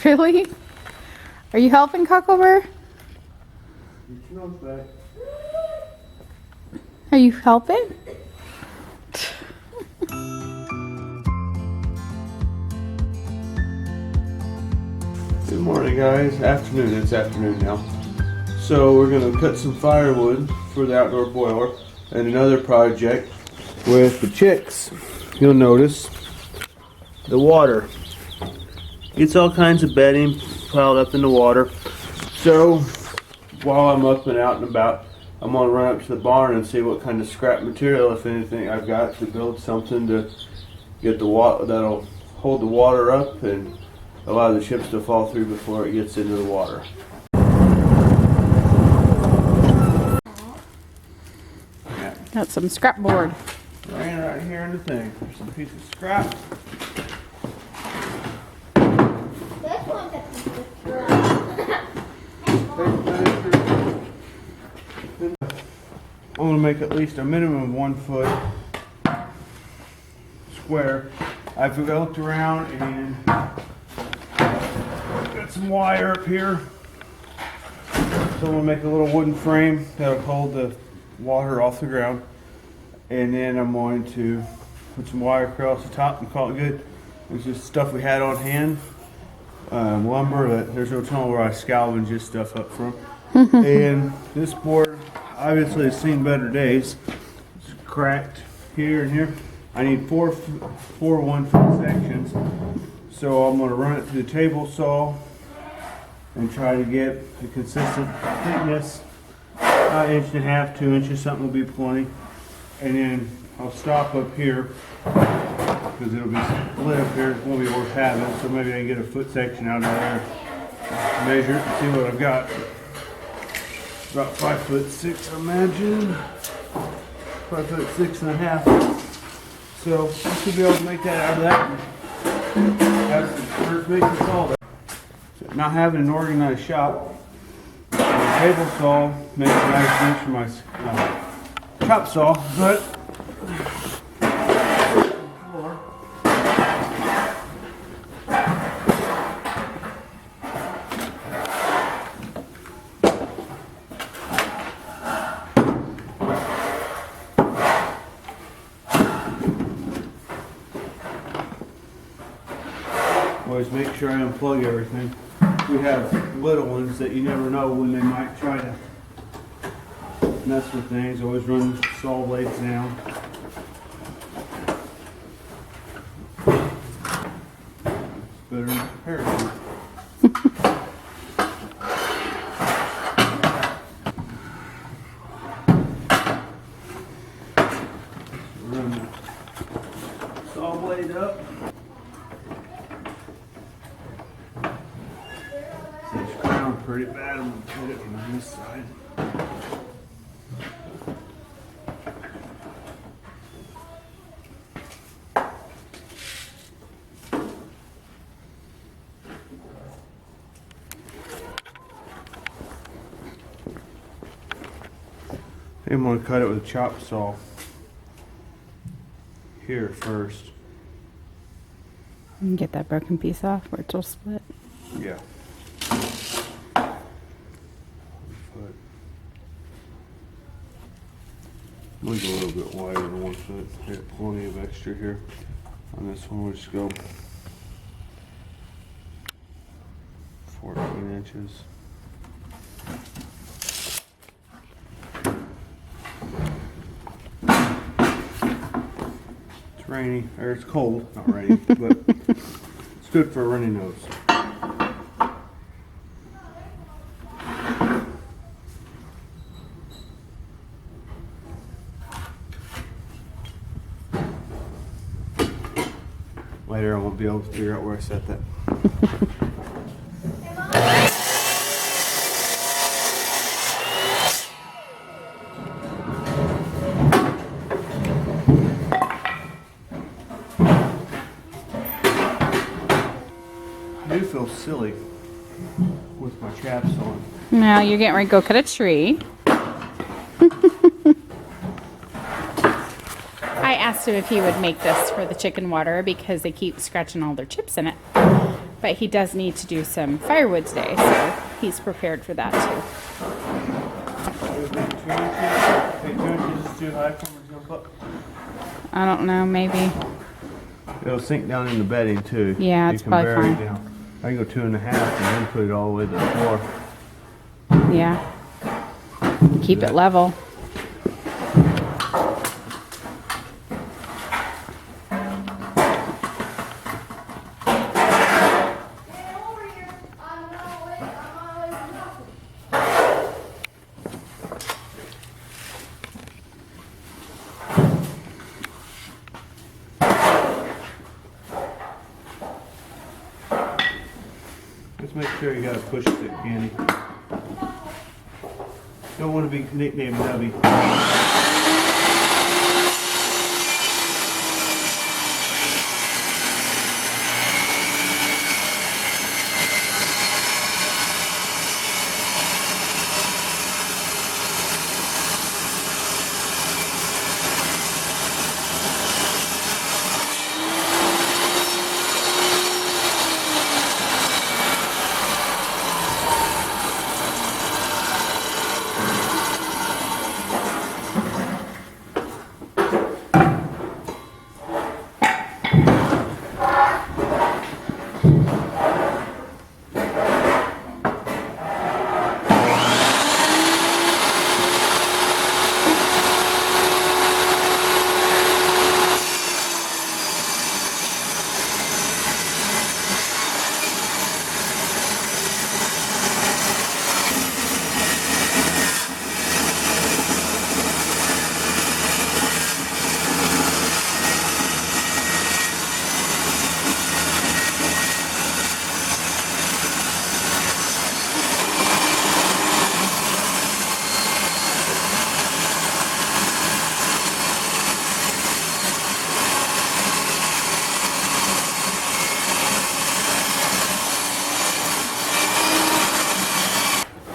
Really? Are you helping, Cocklebear? Are you helping? Good morning, guys. Afternoon. It's afternoon now. So we're gonna cut some firewood for the outdoor boiler and another project with the chicks. You'll notice the water. It's all kinds of bedding piled up in the water. So while I'm up and out and about, I'm gonna run up to the barn and see what kind of scrap material, if anything, I've got to build something to get the water that'll hold the water up and allow the chips to fall through before it gets into the water. Yeah. Got some scrap board. Laying right here in the thing. There's some piece of scrap. I'm gonna make at least a minimum of 1 foot square. I've looked around and got some wire up here. So I'm gonna make a little wooden frame that'll hold the water off the ground. And then I'm going to put some wire across the top and call it good. It's just stuff we had on hand. Lumber that there's no telling where I scavenge this stuff up from. And this board obviously has seen better days. It's cracked here and here. I need four 1-foot sections. So I'm going to run it through the table saw and try to get a consistent thickness. About 1.5 inches, 2 inches, something will be plenty. And then I'll stop up here because it'll be split up here. It won't be worth having, so maybe I can get a foot section out of there, measure it, and see what I've got. About 5'6", I imagine. 5'6.5". So I should be able to make that out of that. Have some first make this all there. So not having an organized shop, the table saw makes a nice bench for my chop saw, but always make sure I unplug everything. We have little ones that you never know when they might try to mess with things. Always run saw blades down. Better than paracord. Run the saw blade up. It's crowned pretty bad. I'm gonna put it on this side. I'm going to cut it with a chop saw here first. And get that broken piece off where it's all split. Yeah. I'm going to go a little bit wider than 1 foot. I got plenty of extra here. On this one, we'll just go 14 inches. It's rainy, or it's cold, not rainy, but it's good for a runny nose. Later I won't be able to figure out where I set that. I do feel silly with my chaps on. Now you're getting ready to go cut a tree. I asked him if he would make this for the chicken water because they keep scratching all their chips in it. But he does need to do some firewood today, so he's prepared for that too. Think 2 inches is too high for him to jump up? I don't know, maybe. It'll sink down in the bedding too. Yeah, it's probably bury it fine. down. I can go 2.5 and then put it all the way to the floor. Yeah. Keep it level. Just make sure you got a push stick handy. Don't want to be nicknamed Nubby.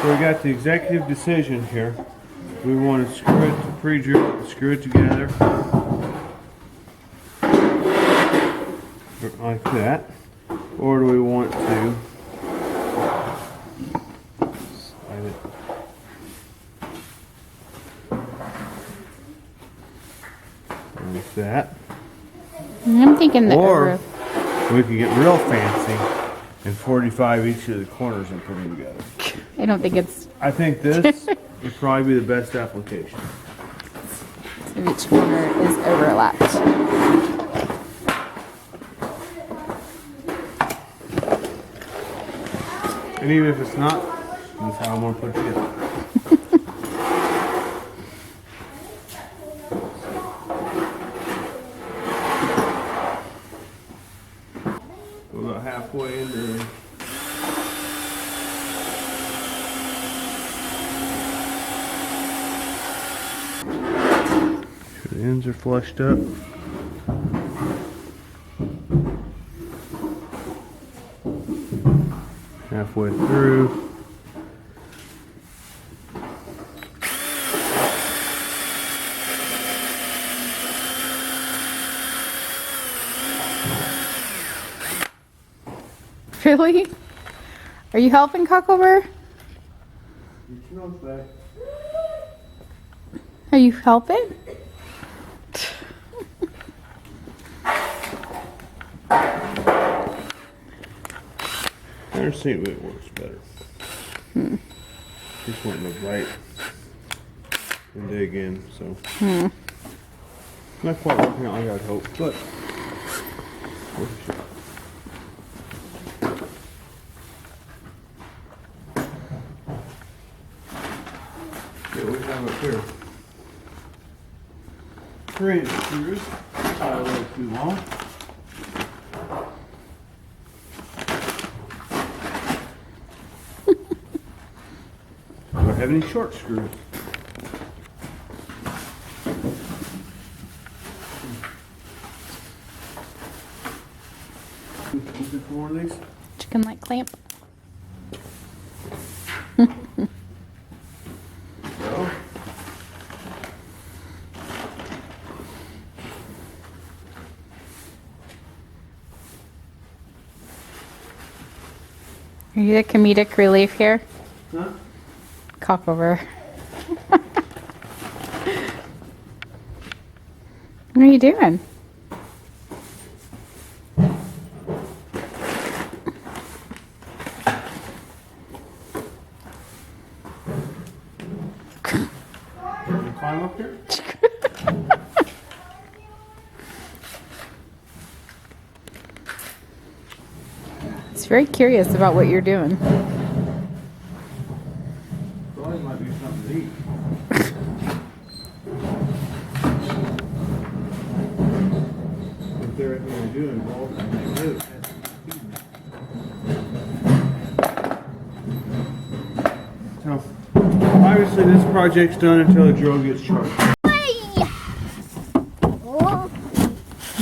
So we got the executive decision here. We want to screw it to pre-drill, screw it together like that, or do we want to slide it like that, I'm thinking the or over. we could get real fancy and 45 each of the corners and put them together. I don't think it's I think this would probably be the best application. if each corner is overlapped. And even if it's not, that's how I'm going to put it together. We're about halfway into the ends are flushed up. Halfway through. Really? Are you helping, Cockleberg? Are you helping? There's see if it works better. Just wanting to right and dig in, so not quite working out like I'd hope, but worth a shot. Okay, what do we have up here? 3-inch screws, not a little too long. Do I have any short screws? Looking for one of these? Chicken like clamp. So. Are you the comedic relief here? Huh? Cock over. What are you doing? Can you climb up here? It's very curious about what you're doing. Probably might be something to eat. If they're anything to do involved, I may do. So, obviously this project's done until the drill gets charged.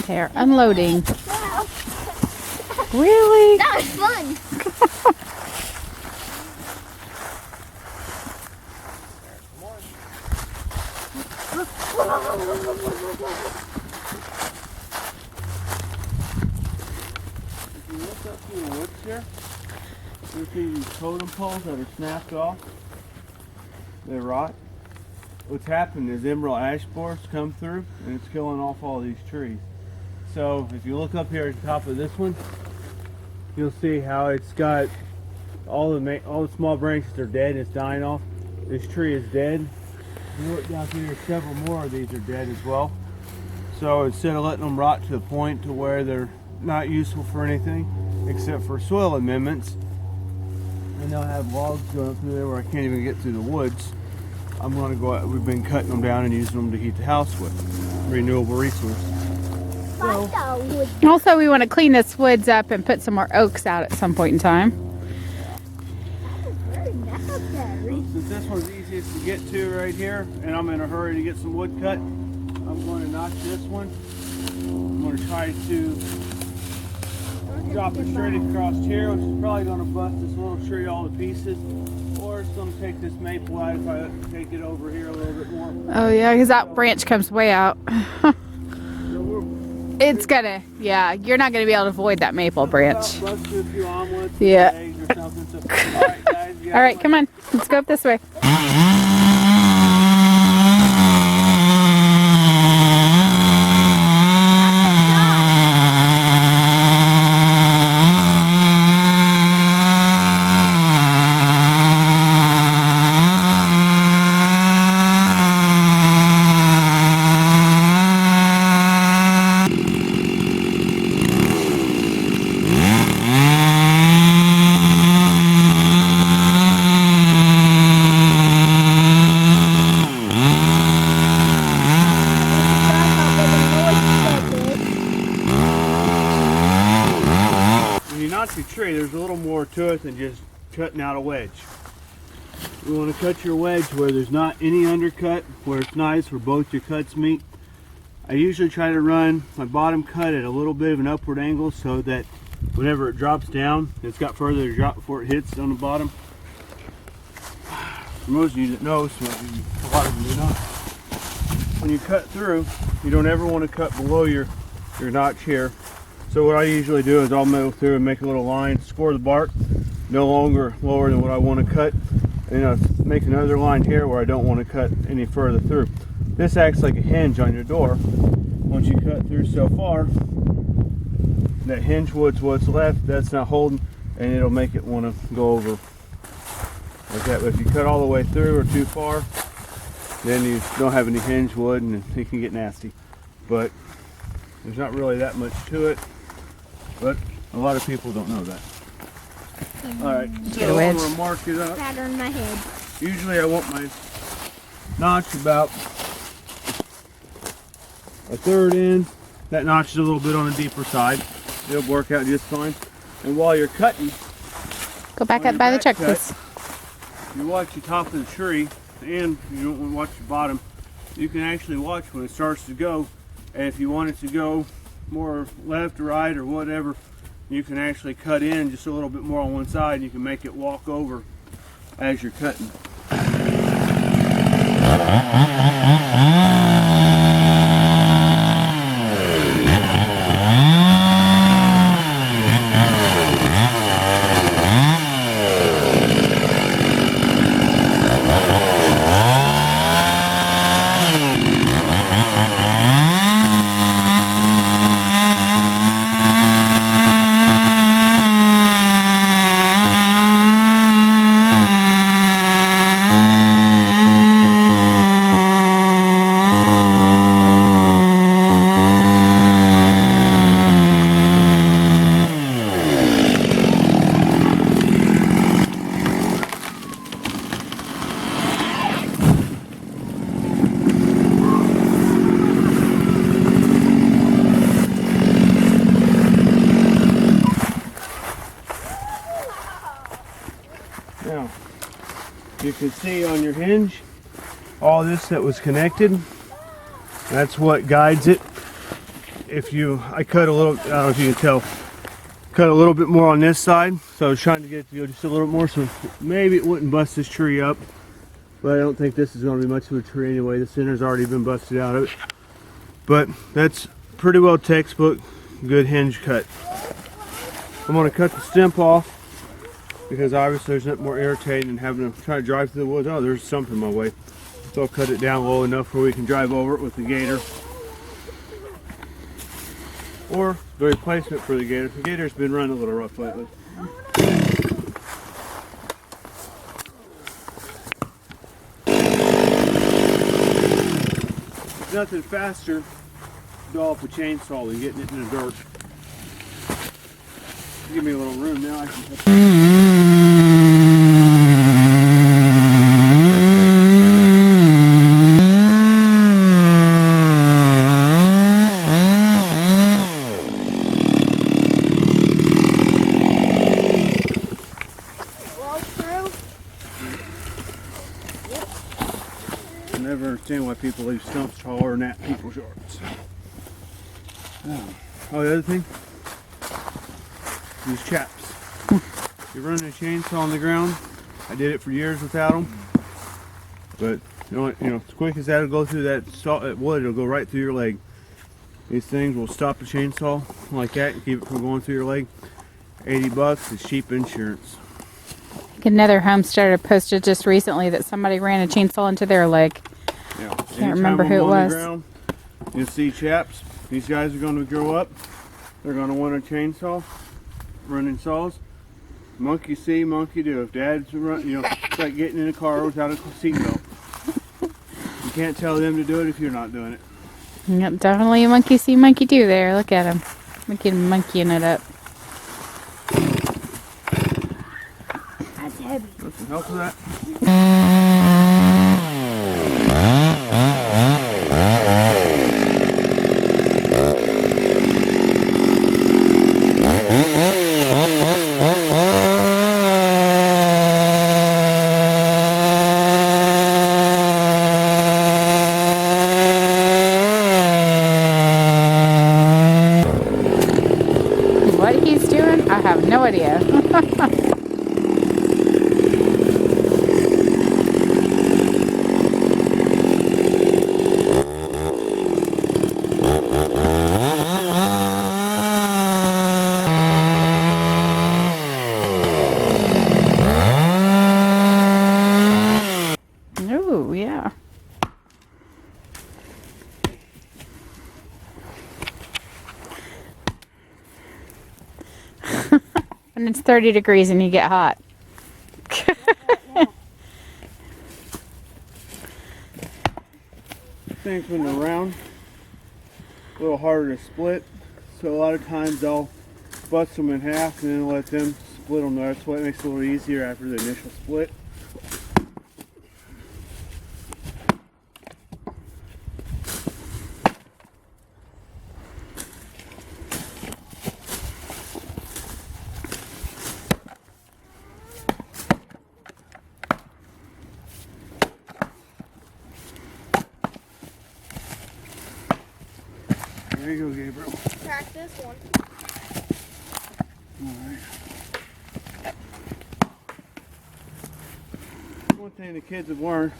They're unloading. Wow. Really? That was fun. If you look up through the woods here, you see these totem poles that are snapped off. They rot. What's happened is emerald ash borers come through and it's killing off all these trees. So if you look up here at the top of this one, you'll see how it's got all the small branches are dead and it's dying off. This tree is dead. You look down here, several more of these are dead as well. So instead of letting them rot to the point to where they're not useful for anything except for soil amendments, and they'll have logs going up through there where I can't even get through the woods, I'm going to go out. We've been cutting them down and using them to heat the house with. Renewable resource. So, Also, we want to clean this woods up and put some more oaks out at some point in time. Very necessary. since this one's easiest to get to right here, and I'm in a hurry to get some wood cut, I'm going to notch this one. I'm going to try to drop it straight across here, which is probably going to bust this little tree all to pieces. Or it's going to take this maple out if I take it over here a little bit more. Oh yeah, because that branch comes way out. It's gonna, yeah, you're not gonna be able to avoid that maple branch. Bust a few omelets, Yeah. eggs or something. So, all right, guys, you All right, got come on, let's go up this way. When you notch a tree, there's a little more to it than just cutting out a wedge. You want to cut your wedge where there's not any undercut, where it's nice, where both your cuts meet. I usually try to run my bottom cut at a little bit of an upward angle so that whenever it drops down, it's got further to drop before it hits on the bottom. For most of you that know, some of you, a lot of them do not. When you cut through, you don't ever want to cut below your notch here. So what I usually do is I'll mill through and make a little line, score the bark, no longer lower than what I want to cut, and make another line here where I don't want to cut any further through. This acts like a hinge on your door. Once you cut through so far, that hinge wood's what's left, that's not holding, and it'll make it want to go over like that. But if you cut all the way through or too far, then you don't have any hinge wood and it can get nasty. But there's not really that much to it, but a lot of people don't know that. Alright, Get a so wedge. I'm going to mark it up. Pat on my head. Usually I want my notch about a third in. That notch is a little bit on the deeper side. It'll work out just fine. And while you're cutting, Go back on up your by the back truck, cut, please. you watch the top of the tree, and you don't want to watch the bottom. You can actually watch when it starts to go, and if you want it to go more left or right or whatever, you can actually cut in just a little bit more on one side, and you can make it walk over as you're cutting. Now, you can see on your hinge, all this that was connected, that's what guides it. I cut a little, I don't know if you can tell, cut a little bit more on this side, so I was trying to get it to go just a little more, so maybe it wouldn't bust this tree up, but I don't think this is going to be much of a tree anyway. The center's already been busted out of it, but that's pretty well textbook good hinge cut. I'm going to cut the stump off because obviously there's nothing more irritating than having to try to drive through the woods. Oh, there's a stump in my way. So I'll cut it down low enough where we can drive over it with the gator. Or the replacement for the gator. The gator's been running a little rough lately. There's nothing faster to doll up a chainsaw than getting it in the dirt. Give me a little room now. I can I never understand why people leave stumps taller than that in people's yards. Oh, the other thing, these chaps. You're running a chainsaw on the ground. I did it for years without them, but as quick as that'll go through that wood, it'll go right through your leg. These things will stop the chainsaw like that and keep it from going through your leg. $80 is cheap insurance. Another homesteader posted just recently that somebody ran a chainsaw into their leg. Yeah. Can't remember who it was. Ground, you'll see chaps. These guys are going to grow up. They're going to want a chainsaw, running saws. Monkey see, monkey do. If dad's it's like getting in a car without a seatbelt. You can't tell them to do it if you're not doing it. Yep, definitely a monkey see, monkey do there. Look at him. Monkeying it up. That's heavy. Want some help with that? What he's doing, I have no idea. Oh, yeah. When it's 30 degrees and you get hot. Things when they're round, a little harder to split. So a lot of times I'll bust them in half and then let them split them. That's what makes it a little easier after the initial split. There you go, Gabriel. Crack this one. Alright. One thing the kids have learned,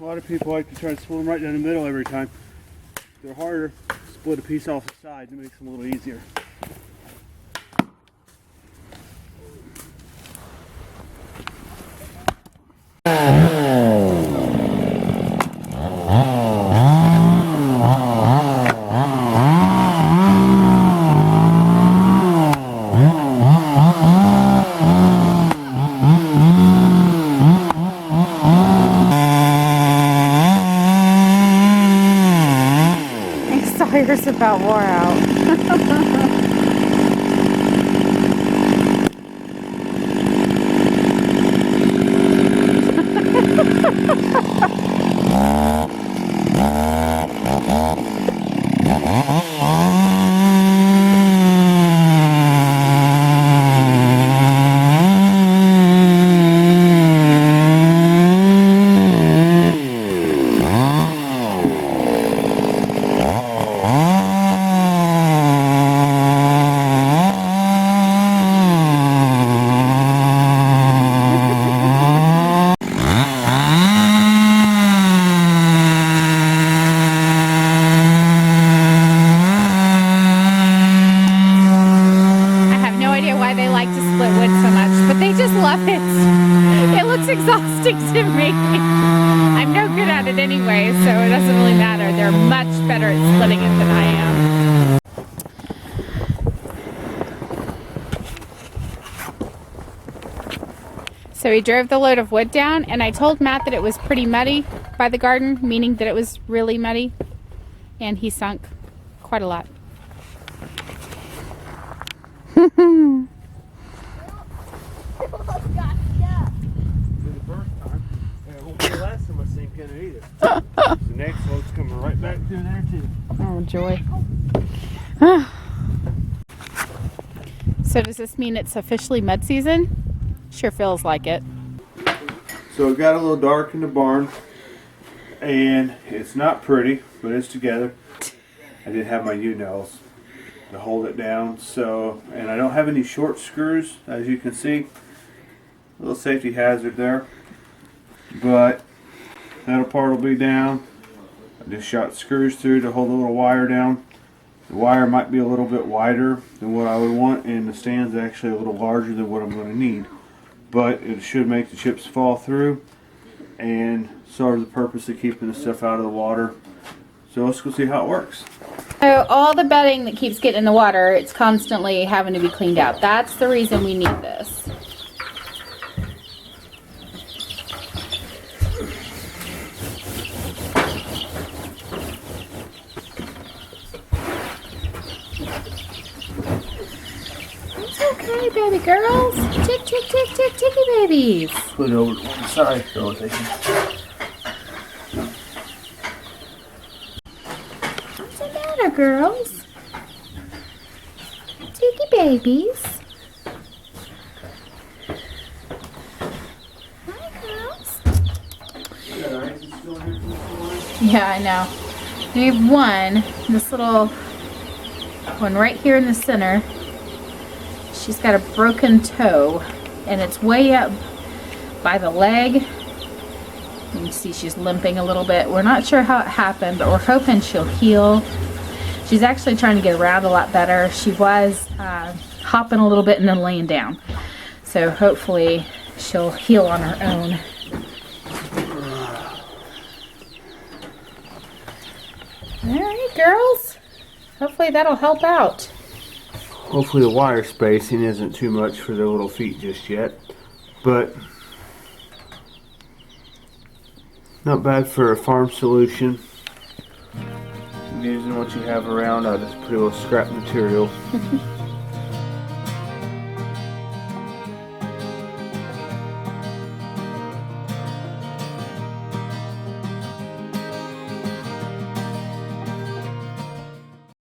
a lot of people like to try to split them right down the middle every time. They're harder, split a piece off the side, it makes them a little easier. Sawyer's about wore out. idea why they like to split wood so much, but they just love it. It looks exhausting to me. I'm no good at it anyway, so it doesn't really matter. They're much better at splitting it than I am. So we drove the load of wood down, and I told Matt that it was pretty muddy by the garden, meaning that it was really muddy, and he sunk quite a lot. The first time, and it won't be the last time I sink in it either. The next load's coming right back through there too. Oh, joy. So does this mean it's officially mud season? Sure feels like it. So it got a little dark in the barn, and it's not pretty, but it's together. I did have my U-nails to hold it down, so, and I don't have any short screws, as you can see. A little safety hazard there, but that part will be down. I just shot screws through to hold the little wire down. The wire might be a little bit wider than what I would want, and the stand's actually a little larger than what I'm going to need. But it should make the chips fall through and serve the purpose of keeping the stuff out of the water. So let's go see how it works. So all the bedding that keeps getting in the water, it's constantly having to be cleaned out. That's the reason we need this. It's okay, baby girls. Tick, tick, tick, tick, ticky babies. Put it over to one side so they can. What's the matter, girls? Ticky babies. Hi, girls. Yeah, I know. We have one, this little one right here in the center. She's got a broken toe, and it's way up by the leg. You can see she's limping a little bit. We're not sure how it happened, but we're hoping she'll heal. She's actually trying to get around a lot better. She was hopping a little bit and then laying down. So hopefully she'll heal on her own. All right, girls. Hopefully that'll help out. Hopefully the wire spacing isn't too much for their little feet just yet, but not bad for a farm solution. Using what you have around, this pretty little scrap material.